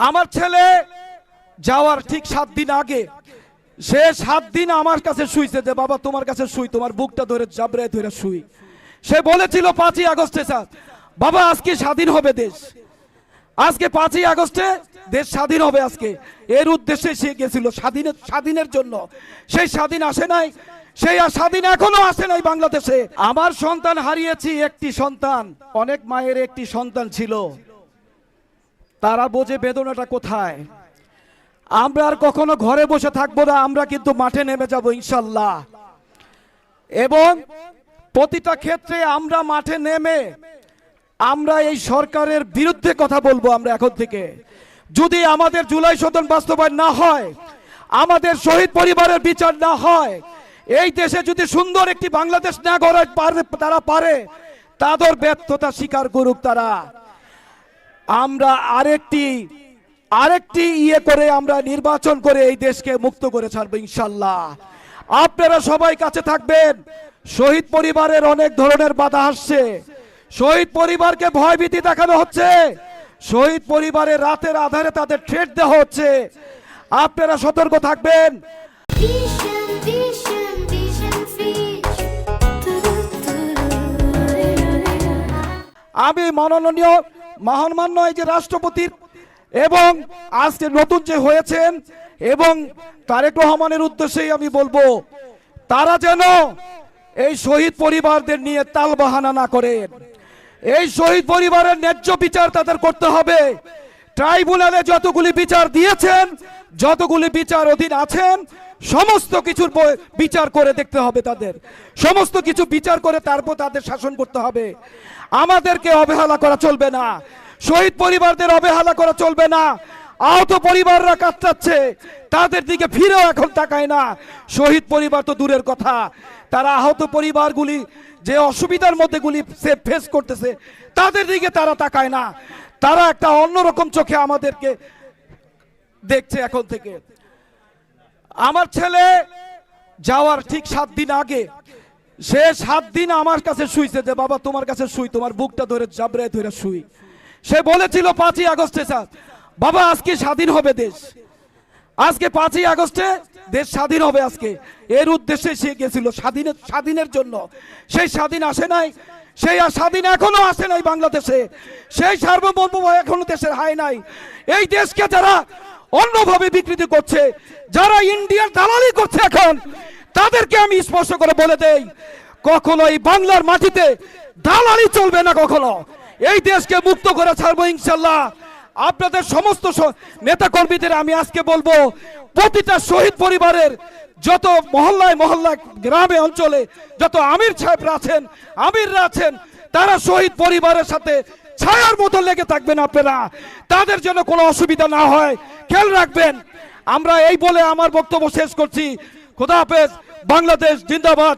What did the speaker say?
আমার ছেলে যাওয়ার ঠিক 7 দিন আগে সে 7 দিন আমার কাছে শুইছে যে বাবা তোমার কাছে শুই, তোমার বুকটা ধরে জাবড়ায় ধরে শুই। সে বলেছিল 5ই আগস্টে স্যার বাবা আজকে স্বাধীন হবে দেশ, আজকে 5ই আগস্টে দেশ স্বাধীন হবে আজকে। এর উদ্দেশ্যে সে গেছিল স্বাধীনের জন্য। সেই স্বাধীন আসে নাই, সেই স্বাধীন এখনো আসে নাই বাংলাদেশে। আমার সন্তান হারিয়েছি, একটি সন্তান, অনেক মায়ের একটি সন্তান ছিল, তারা বোঝে বেদনাটা কোথায়। আমরা আর কখনো ঘরে বসে থাকবো না, আমরা কিন্তু মাঠে নেমে যাব ইনশাল্লাহ। এবং প্রতিটা ক্ষেত্রে আমরা মাঠে নেমে আমরা এই সরকারের বিরুদ্ধে কথা বলবো। আমরা এখন থেকে যদি আমাদের জুলাই সদন বাস্তবায়ন না হয়, আমাদের শহীদ পরিবারের বিচার না হয়, এই দেশে যদি সুন্দর একটি বাংলাদেশ না গড়াতে পারে, তারা পারে, তাদের ব্যর্থতা স্বীকার করুক তারা। আমরা আরেকটি করে আমরা নির্বাচন করে এই দেশকে মুক্ত করে ছাড়বো ইনশাল্লাহ। আপনারা সবাই কাছে থাকবেন। শহীদ পরিবারের অনেক ধরনের বাধা আসছে, শহীদ পরিবারকে ভয়ভীতি দেখানো হচ্ছে, শহীদ পরিবারের রাতের আধারে তাদের থ্রেট দেওয়া হচ্ছে। আপনারা সতর্ক থাকবেন। আমি মাননীয় মহামান্য এই যে রাষ্ট্রপতির এবং আজকে নতুন যে হয়েছেন এবং তারেক রহমানের উদ্দেশ্যেই আমি বলবো, তারা যেন এই শহীদ পরিবারদের নিয়ে তালবাহানা না করেন। এই শহীদ পরিবারের ন্যায্য বিচার তাদের করতে হবে। ট্রাইব্যুনালে যতগুলি বিচার দিয়েছেন, যতগুলি বিচার অধীন আছেন, সমস্ত কিছুর বিচার করে দেখতে হবে তাদের, সমস্ত কিছু বিচার করে তারপর তাদের শাসন করতে হবে। আমাদেরকে অবহেলা করা চলবে না, শহীদ পরিবারদের অবহেলা করা চলবে না। আহত পরিবাররা কাতরাচ্ছে, তাদের দিকে ফিরেও এখন তাকায় না। শহীদ পরিবার তো দূরের কথা, তারা আহত পরিবারগুলি যে অসুবিধার মধ্যে গুলি ফেস করতেছে তাদের দিকে তারা তাকায় না। তারা একটা অন্যরকম চোখে আমাদেরকে দেখছে এখন থেকে। আমার ছেলে যাওয়ার ঠিক 7 দিন আগে সে 7 দিন আমার কাছে শুইছে যে বাবা তোমার কাছে শুই, তোমার বুকটা ধরে জাবড়ায় ধরে শুই। সে বলেছিল 5ই আগস্টে স্যার বাবা আজকে স্বাধীন হবে দেশ, আজকে 5ই আগস্টে দেশ স্বাধীন হবে আজকে। এর উদ্দেশ্যে সে গেছিল স্বাধীনের জন্য। সেই স্বাধীন আসে নাই, সেই স্বাধীন এখনো আসে নাই বাংলাদেশে। সেই সার্বভৌম এখনো দেশের হয় নাই। এই দেশকে যারা অন্যভাবে বিকৃতি করছে, যারা ইন্ডিয়ার দালালি করছে এখন, তাদেরকে আমি স্পষ্ট করে বলে দেই, কখনো এই বাংলার মাটিতে দালালি চলবে না কখনো। এই দেশকে মুক্ত করে ছাড়বো ইনশাল্লাহ। আপনাদের সমস্ত নেতা কর্মীদের আমি আজকে বলবো, প্রতিটা শহীদ পরিবারের যত মহল্লায় মহল্লায় গ্রামে অঞ্চলে যত আমির সাহেবরা আছেন, আমিররা আছেন, তারা শহীদ পরিবারের সাথে ছায়ার মতো লেগে থাকবেন। আপনারা তাদের জন্য কোনো অসুবিধা না হয় খেয়াল রাখবেন। আমরা এই বলে আমার বক্তব্য শেষ করছি। খোদা হাফেজ। বাংলাদেশ জিন্দাবাদ।